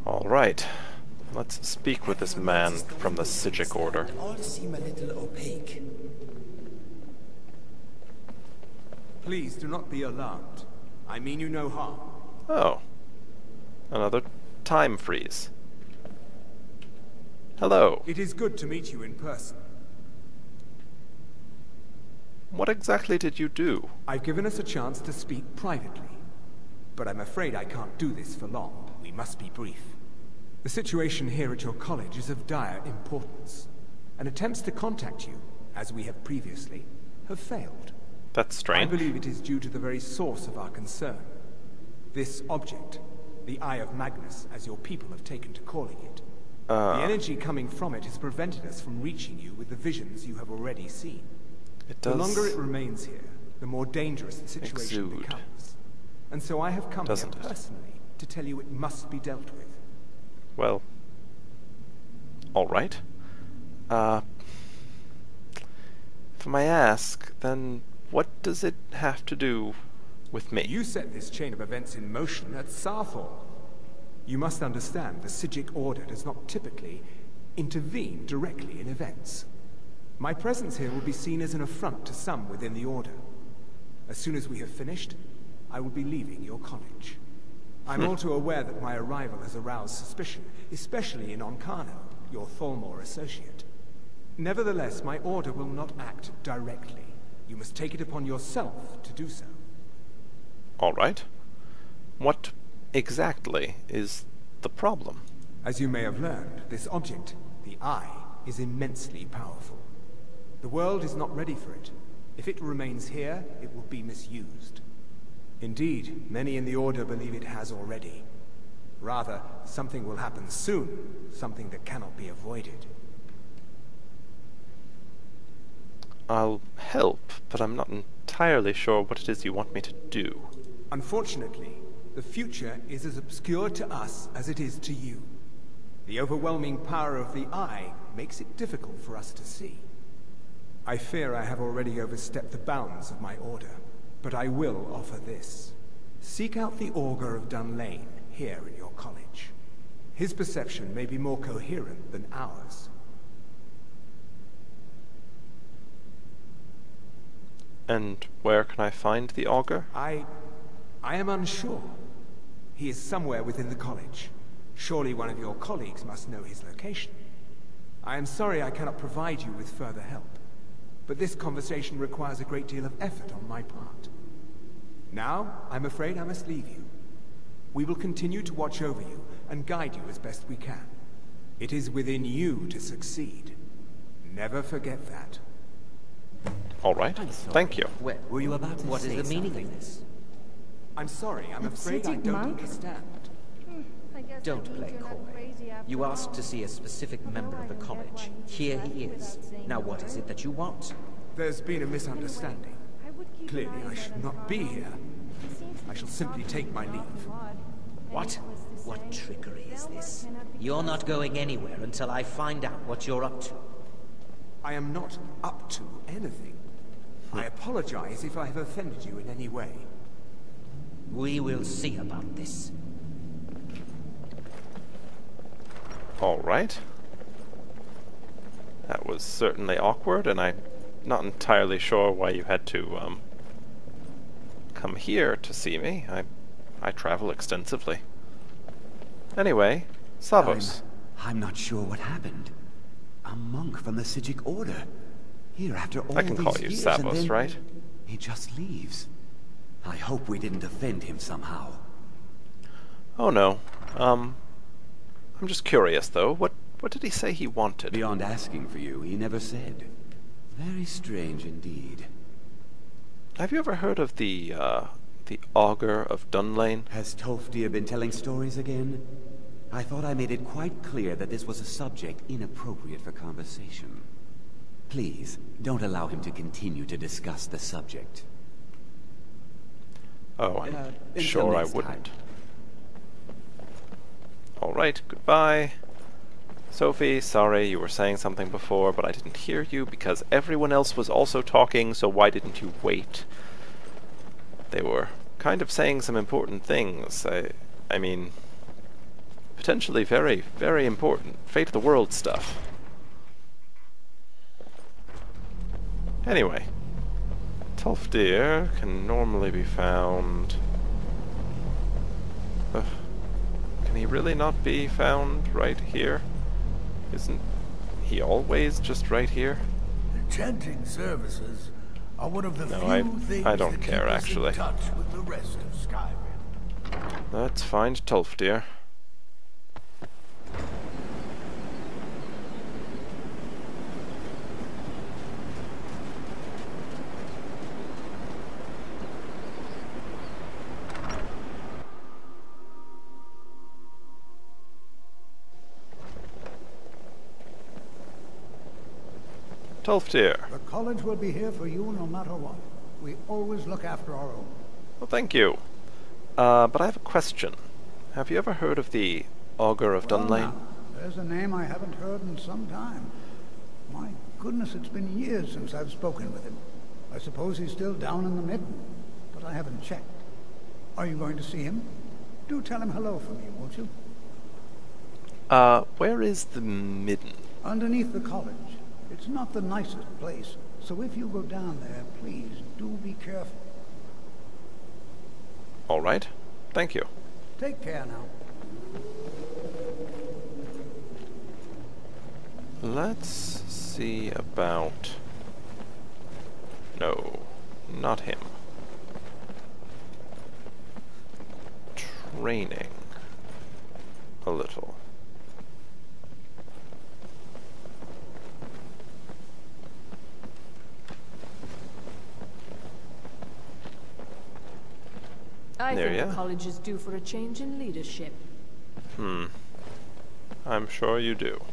Alright, let's speak with this man from the Psijic Order. All seem a little opaque. Please do not be alarmed. I mean you no harm. Oh. Another time freeze. Hello. It is good to meet you in person. What exactly did you do? I've given us a chance to speak privately. But I'm afraid I can't do this for long. We must be brief. The situation here at your college is of dire importance, and attempts to contact you, as we have previously, have failed. That's strange. I believe it is due to the very source of our concern. This object, the Eye of Magnus, as your people have taken to calling it. The energy coming from it has prevented us from reaching you with the visions you have already seen. It does. The longer it remains here, the more dangerous the situation becomes. And so I have come here personally to tell you it must be dealt with. Well, alright. If I ask, then what does it have to do with me? You set this chain of events in motion at Sarthor. You must understand the Psijic Order does not typically intervene directly in events. My presence here will be seen as an affront to some within the Order. As soon as we have finished, I will be leaving your college. I'm all too aware that my arrival has aroused suspicion, especially in Onkano, your Thalmor associate. Nevertheless, my order will not act directly. You must take it upon yourself to do so. Alright. What exactly is the problem? As you may have learned, this object, the Eye, is immensely powerful. The world is not ready for it. If it remains here, it will be misused. Indeed, many in the Order believe it has already. Rather, something will happen soon, something that cannot be avoided. I'll help, but I'm not entirely sure what it is you want me to do. Unfortunately, the future is as obscure to us as it is to you. The overwhelming power of the Eye makes it difficult for us to see. I fear I have already overstepped the bounds of my order, but I will offer this. Seek out the Augur of Dunlane here in your college. His perception may be more coherent than ours. And where can I find the Augur? I am unsure. He is somewhere within the college. Surely one of your colleagues must know his location. I am sorry I cannot provide you with further help, but this conversation requires a great deal of effort on my part. Now, I'm afraid I must leave you. We will continue to watch over you and guide you as best we can. It is within you to succeed. Never forget that. Alright, thank you. Were you about to What is the meaning of this? I'm sorry, I'm afraid I don't understand. Don't play coy. You asked to see a specific member of the college. Here he is. Now what is it that you want? There's been a misunderstanding. Clearly I should not be here. I shall simply take my leave. What? What trickery is this? You're not going anywhere until I find out what you're up to. I am not up to anything. I apologize if I have offended you in any way. We will see about this. Alright. That was certainly awkward, and I'm not entirely sure why you had to, come here to see me. I travel extensively. Anyway, Savos. I'm not sure what happened. A monk from the Psijic Order. Here after all I can call you years, Savos, then right? He just leaves. I hope we didn't offend him somehow. Oh no. I'm just curious though. What did he say he wanted? Beyond asking for you, he never said. Very strange indeed. Have you ever heard of the Augur of Dunlane? Has Tolfdir been telling stories again? I thought I made it quite clear that this was a subject inappropriate for conversation. Please, don't allow him to continue to discuss the subject. Oh, I'm Until sure I next wouldn't. time. Alright, goodbye. Sophie, sorry, you were saying something before, but I didn't hear you because everyone else was also talking, so why didn't you wait? They were kind of saying some important things. I mean, potentially very, very important fate of the world stuff. Anyway, tough deer can normally be found... Can he really not be found right here? Isn't he always just right here? Enchanting services are one of the No, few things I don't that care, keep us actually. in touch with the rest of Skyrim. Let's find Tolfdir. Tolfdir. The college will be here for you no matter what. We always look after our own. Well, thank you. But I have a question. Have you ever heard of the Augur of Dunlane? Now, there's a name I haven't heard in some time. My goodness, it's been years since I've spoken with him. I suppose he's still down in the Midden, but I haven't checked. Are you going to see him? Do tell him hello for me, won't you? Where is the Midden? Underneath the college. It's not the nicest place, so if you go down there, please do be careful. All right. Thank you. Take care now. Let's see about... No, not him. Training. A little. I think the college is due for a change in leadership. I'm sure you do.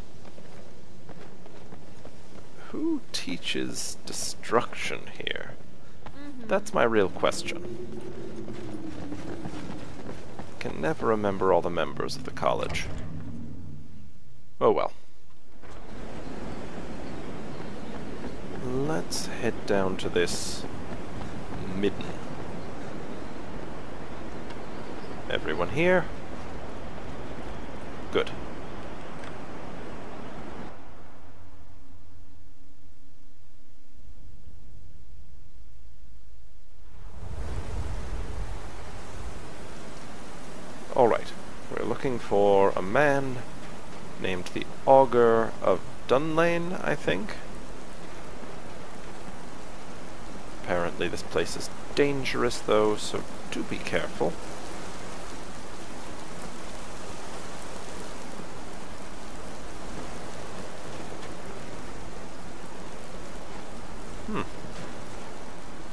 Who teaches destruction here? That's my real question. Can never remember all the members of the college. Oh well. Let's head down to this Midden. Everyone here? Good. Alright, we're looking for a man named the Augur of Dunlane, I think. Apparently this place is dangerous though, so do be careful.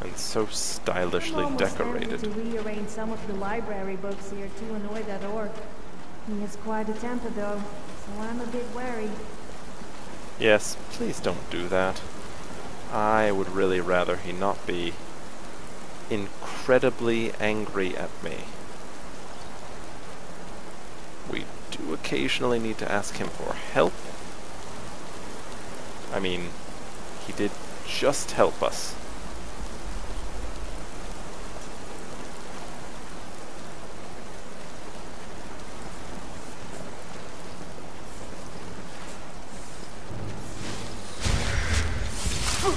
And so stylishly decorated. To rearrange some of the library books here to annoy that orc. He has quite a temper though, so I'm a bit wary. Yes, please don't do that. I would really rather he not be incredibly angry at me. We do occasionally need to ask him for help. I mean, he did just help us.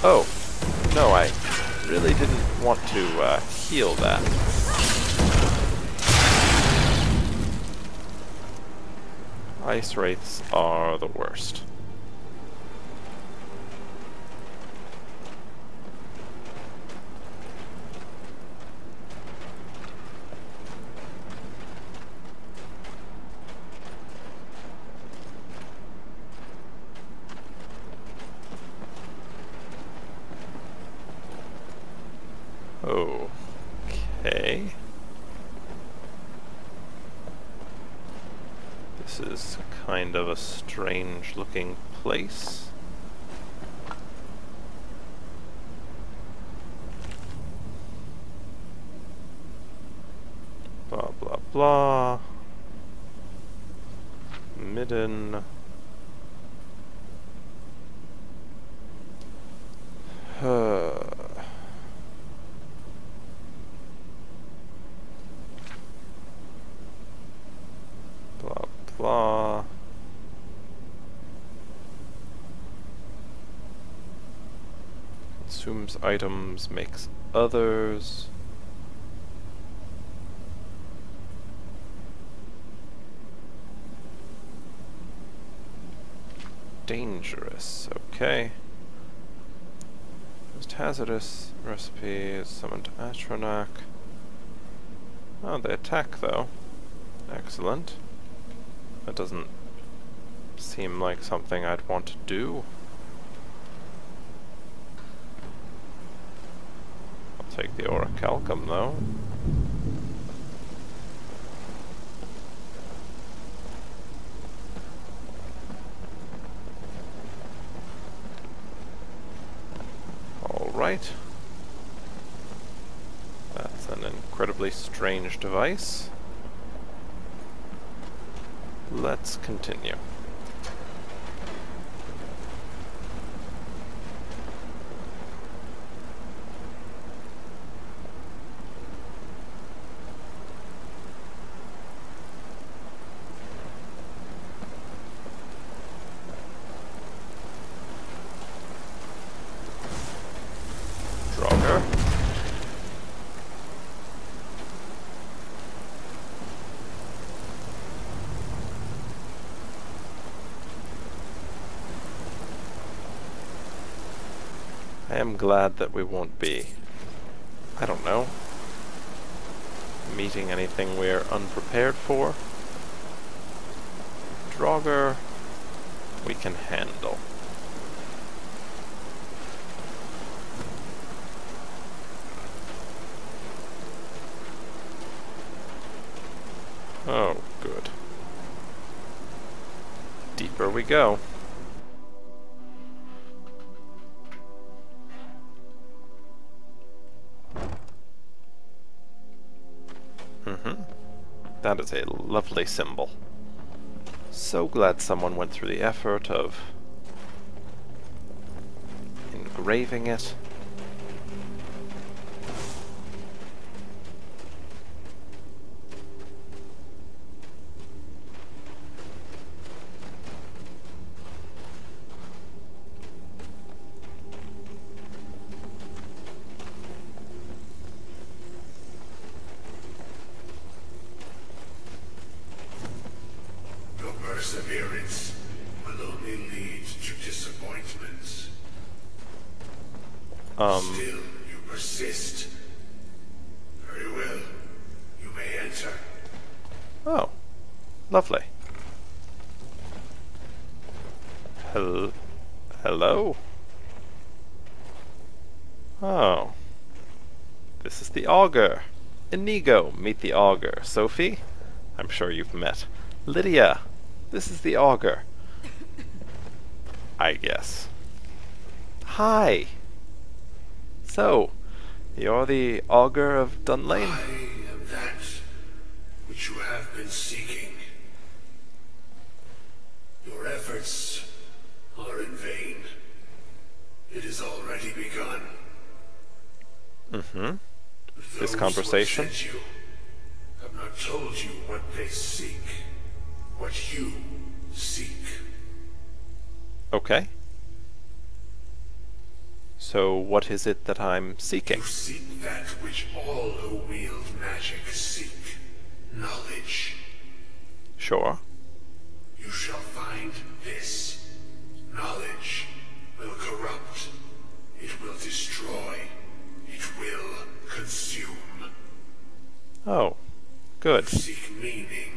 Oh, no, I really didn't want to heal that. Ice wraiths are the worst. Okay. This is kind of a strange looking place. Blah blah blah. Midden. Blah blah. Consumes items, makes others. Dangerous, okay. Most hazardous recipes, summoned Atronak. Oh, they attack though. Excellent. That doesn't seem like something I'd want to do. I'll take the Orichalcum though. Alright. That's an incredibly strange device. Let's continue. Draugr. I am glad that we won't be, I don't know, meeting anything we're unprepared for. Draugr, we can handle. Oh, good. Deeper we go. That is a lovely symbol. So glad someone went through the effort of engraving it. Perseverance will only lead to disappointments. Still, you persist. Very well. You may enter. Oh, lovely. Hello? Oh. This is the Augur. Inigo, meet the Augur. Sophie? I'm sure you've met. Lydia, this is the Augur. I guess. Hi! So, you're the Augur of Dunlane? I am that which you have been seeking. Your efforts are in vain. It has already begun. This conversation? Those who have sent you have not told you what they seek. What you seek. Okay. So what is it that I'm seeking? You seek that which all who wield magic seek. Knowledge. Sure. You shall find this. Knowledge will corrupt. It will destroy. It will consume. Oh, good. You seek meaning.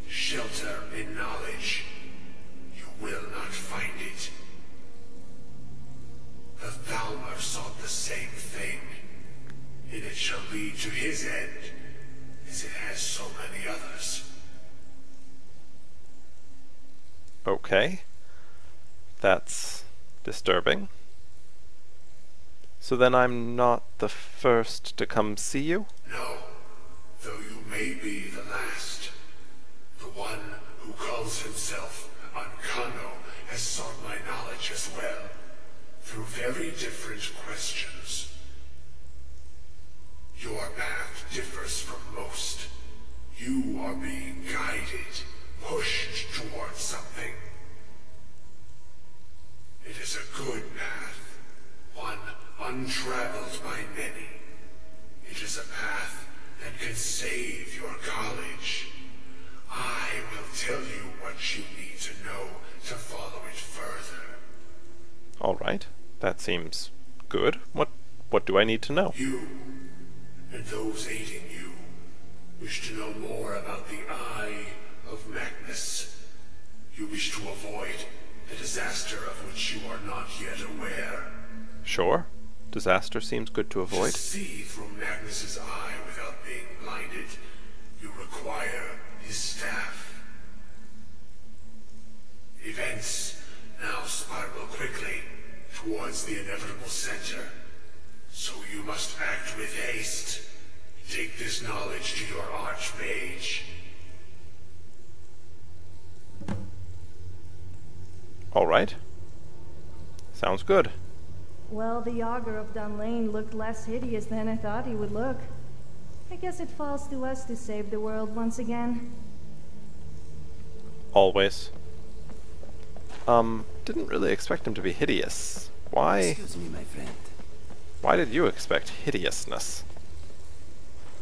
Shelter in knowledge. You will not find it. The Thalmor sought the same thing, and it shall lead to his end, as it has so many others. Okay. That's disturbing. So then I'm not the first to come see you? No, though you may be the last. The one who calls himself Ancano has sought my knowledge as well, through very different questions. Your path differs from most. You are being guided, pushed Alright, that seems good. What do I need to know? You, and those aiding you, wish to know more about the Eye of Magnus. You wish to avoid the disaster of which you are not yet aware. Sure. Disaster seems good to avoid. To see through Magnus's eye without being blinded, you require his staff. Events now spiral quickly towards the inevitable center. So you must act with haste. Take this knowledge to your archmage. Alright. Sounds good. Well, the Augur of Dunlane looked less hideous than I thought he would look. I guess it falls to us to save the world once again. Always. Didn't really expect him to be hideous. Why? Excuse me, my friend. Why did you expect hideousness?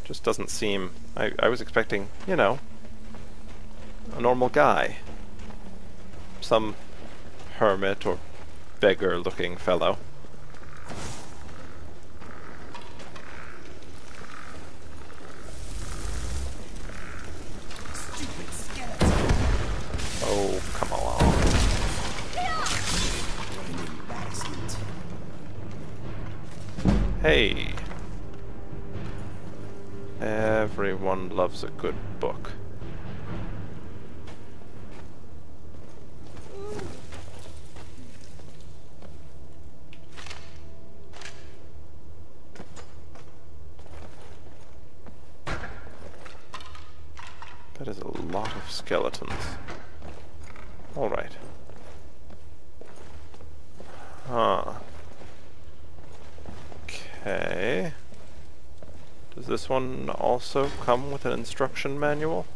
Just doesn't seem... I was expecting, you know, a normal guy. Some hermit or beggar-looking fellow. Stupid skeleton. Oh, come along. What an embarrassment. Hey. Everyone loves a good book. That is a lot of skeletons. Alright. Huh. Okay. Does this one also come with an instruction manual?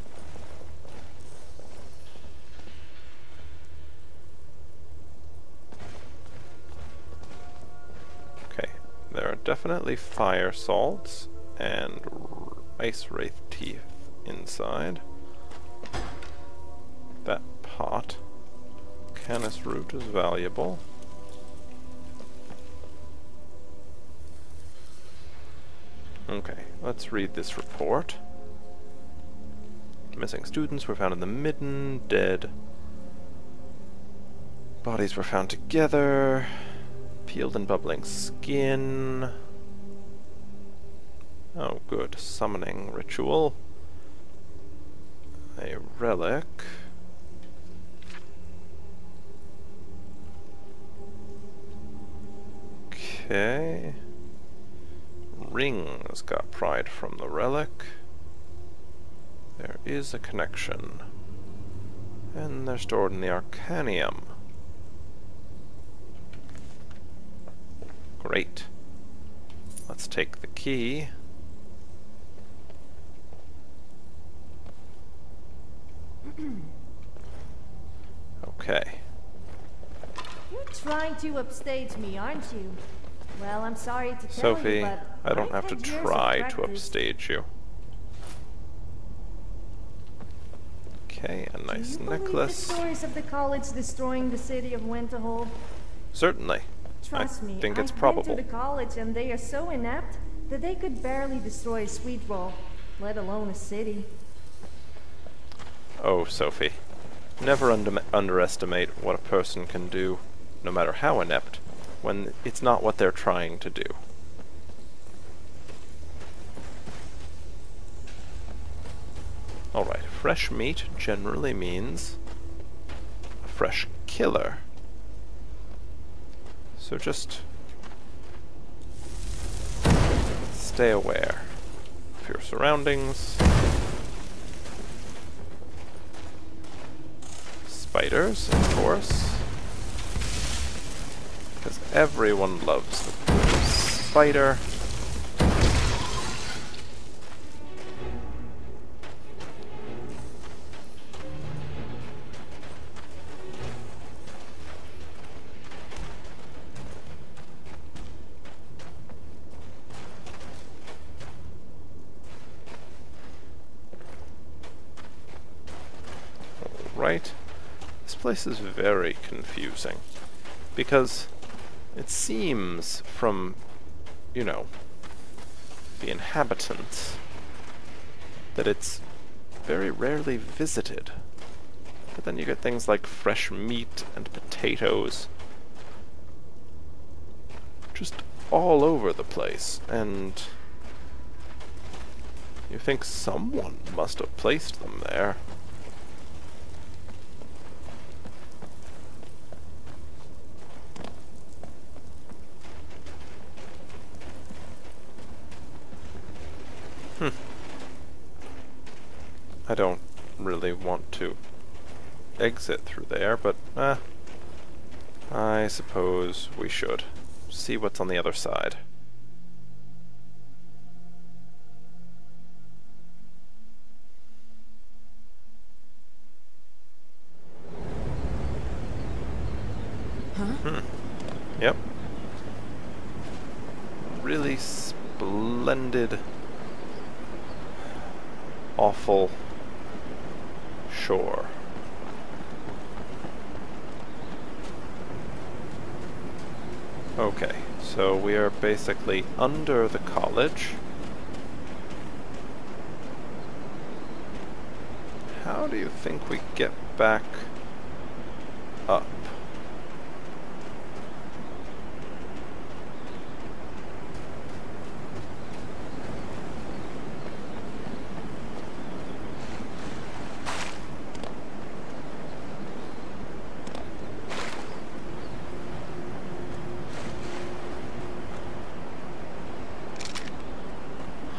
Okay, there are definitely fire salts and ice wraith teeth inside. That pot. Canis root is valuable. Okay, let's read this report. Missing students were found in the midden, dead. Bodies were found together. Peeled and bubbling skin. Oh, good. Summoning ritual. A relic. Okay. Rings got pried from the relic. There is a connection. And they're stored in the Arcanium. Great. Let's take the key. Okay. You're trying to upstage me, aren't you? Well, I'm sorry to tell Sophie, you, but I don't have to I've had years of try to practice. upstage you. Okay, a nice Do you believe necklace. the stories of the college destroying the city of Winterhold? Certainly. Trust me, think it's I've probable. been to the college and they are so inept that they could barely destroy a sweet roll, let alone a city. Oh, Sophie. Never underestimate what a person can do, no matter how inept, when it's not what they're trying to do. Alright, fresh meat generally means a fresh killer. So just stay aware of your surroundings. Spiders, of course. Because everyone loves the good spider. Right. This place is very confusing, because It seems from, you know, the inhabitants that it's very rarely visited. But then you get things like fresh meat and potatoes just all over the place, and you think someone must have placed them there. I don't really want to exit through there, but I suppose we should see what's on the other side. Yep. Really splendid, awful shore. Okay, so we are basically under the college. How do you think we get back up?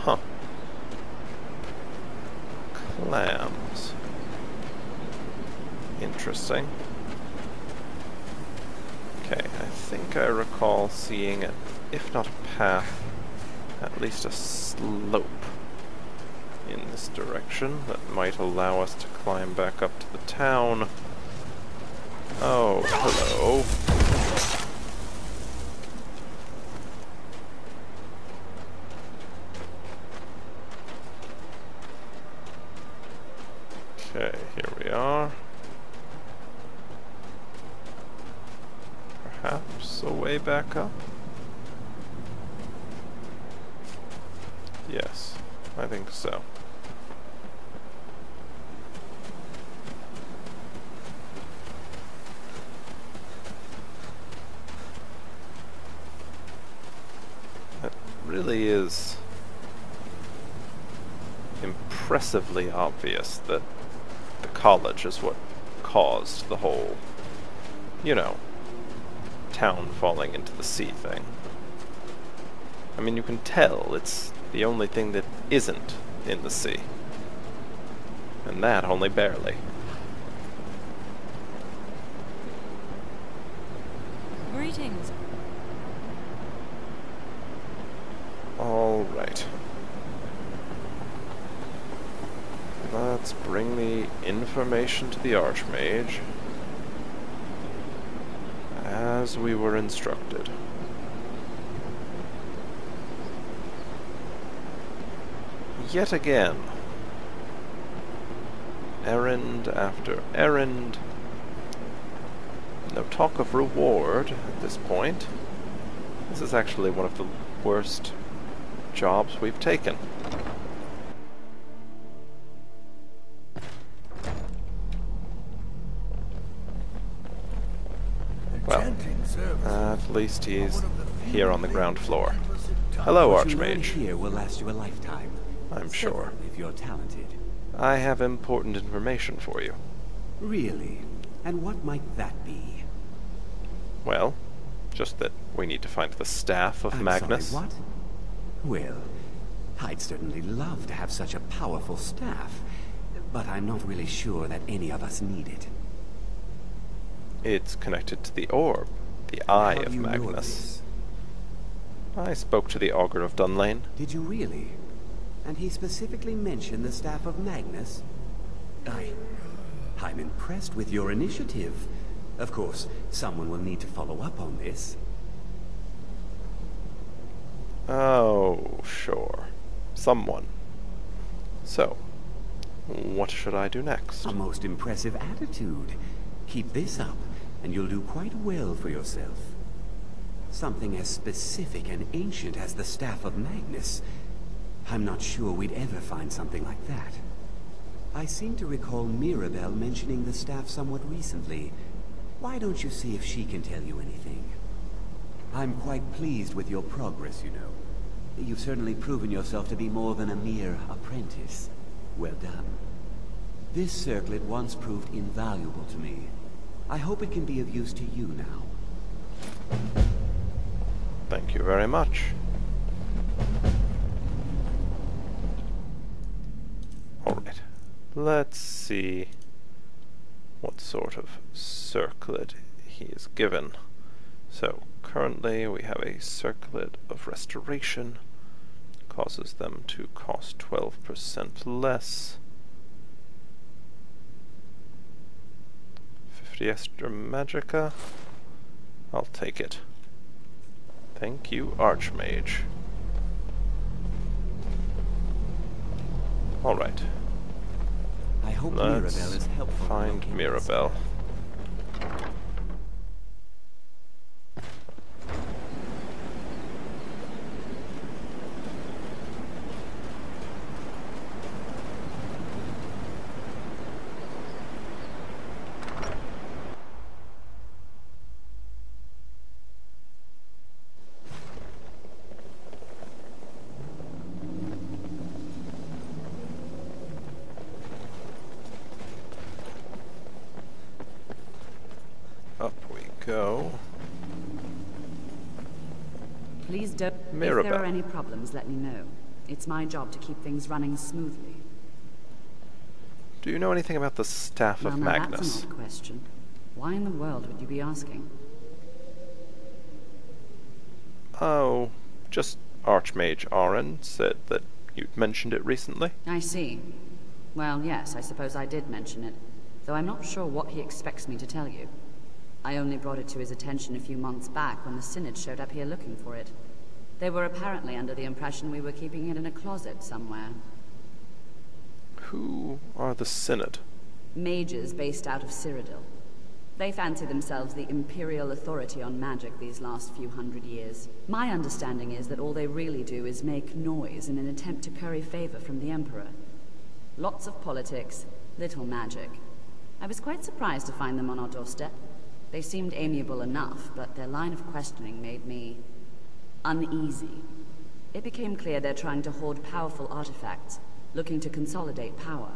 Huh. Clams. Interesting. Okay, I think I recall seeing it, if not a path, at least a slope in this direction that might allow us to climb back up to the town. Oh, hello. Okay, here we are. Perhaps a way back up? Yes, I think so. It really is impressively obvious that the college is what caused the whole, you know, town falling into the sea thing. I mean, you can tell it's the only thing that isn't in the sea. And that only barely. Greetings. All right. Let's bring the information to the Archmage, as we were instructed. Yet again, errand after errand. No talk of reward at this point. This is actually one of the worst jobs we've taken. Well, at least he's here on the ground floor. Hello, Archmage. Here will last you a lifetime. I'm sure. If you're talented. I have important information for you. Really? And what might that be? Well, just that we need to find the staff of Magnus. Sorry, what? Well, I'd certainly love to have such a powerful staff, but I'm not really sure that any of us need it. It's connected to the orb, the eye of Magnus. I spoke to the Augur of Dunlane. Did you really? And he specifically mentioned the staff of Magnus? I'm impressed with your initiative. Of course, someone will need to follow up on this. Oh, sure. Someone. So, what should I do next? A most impressive attitude. Keep this up, and you'll do quite well for yourself. Something as specific and ancient as the Staff of Magnus. I'm not sure we'd ever find something like that. I seem to recall Mirabelle mentioning the staff somewhat recently. Why don't you see if she can tell you anything? I'm quite pleased with your progress, you know. You've certainly proven yourself to be more than a mere apprentice. Well done. This circlet once proved invaluable to me. I hope it can be of use to you now. Thank you very much. Alright, let's see what sort of circlet he is given. So, currently we have a circlet of restoration. Causes them to cost 12% less. 50 extra magicka. I'll take it. Thank you, Archmage. Alright. I hope Let's Mirabelle is helpful. Find Mirabelle. Up we go. Please don't. Mirabelle. If there are any problems, let me know. It's my job to keep things running smoothly. Do you know anything about the Staff of Now Magnus? that's an odd question. Why in the world would you be asking? Oh, just Archmage Aren said that you'd mentioned it recently. I see. Well, yes, I suppose I did mention it, though I'm not sure what he expects me to tell you. I only brought it to his attention a few months back when the Synod showed up here looking for it. They were apparently under the impression we were keeping it in a closet somewhere. Who are the Synod? Mages based out of Cyrodiil. They fancy themselves the imperial authority on magic these last few hundred years. My understanding is that all they really do is make noise in an attempt to curry favor from the Emperor. Lots of politics, little magic. I was quite surprised to find them on our doorstep. They seemed amiable enough, but their line of questioning made me uneasy. It became clear they're trying to hoard powerful artifacts, looking to consolidate power.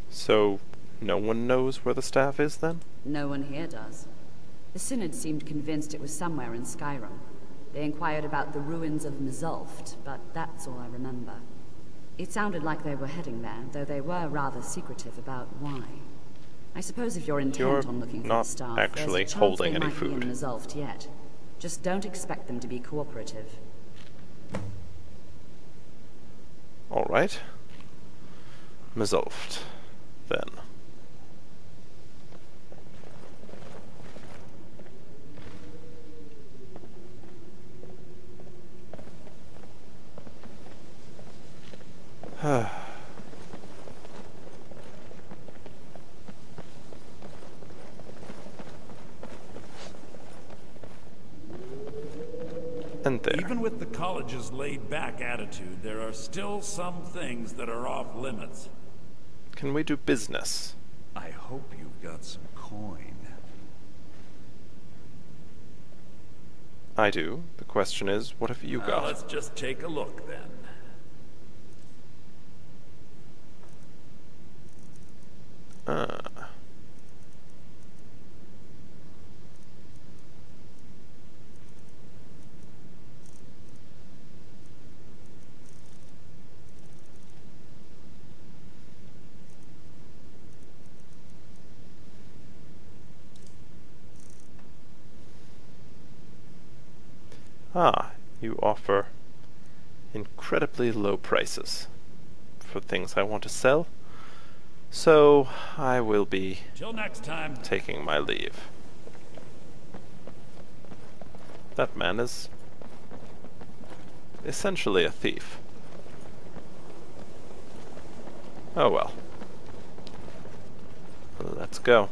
So, no one knows where the staff is then? No one here does. The Synod seemed convinced it was somewhere in Skyrim. They inquired about the ruins of Mzulft, but that's all I remember. It sounded like they were heading there, though they were rather secretive about why. I suppose if you're intent on looking for the staff, actually there's a chance holding they any might food. be in Mzulft yet. Just don't expect them to be cooperative. Alright. Mzulft, then. And there. Even with the college's laid-back attitude, there are still some things that are off limits. Can we do business? I hope you've got some coin. I do. The question is, what have you got? Let's just take a look, then. You offer incredibly low prices for things I want to sell, so I will be Till next time. taking my leave. That man is essentially a thief. Oh well. Let's go.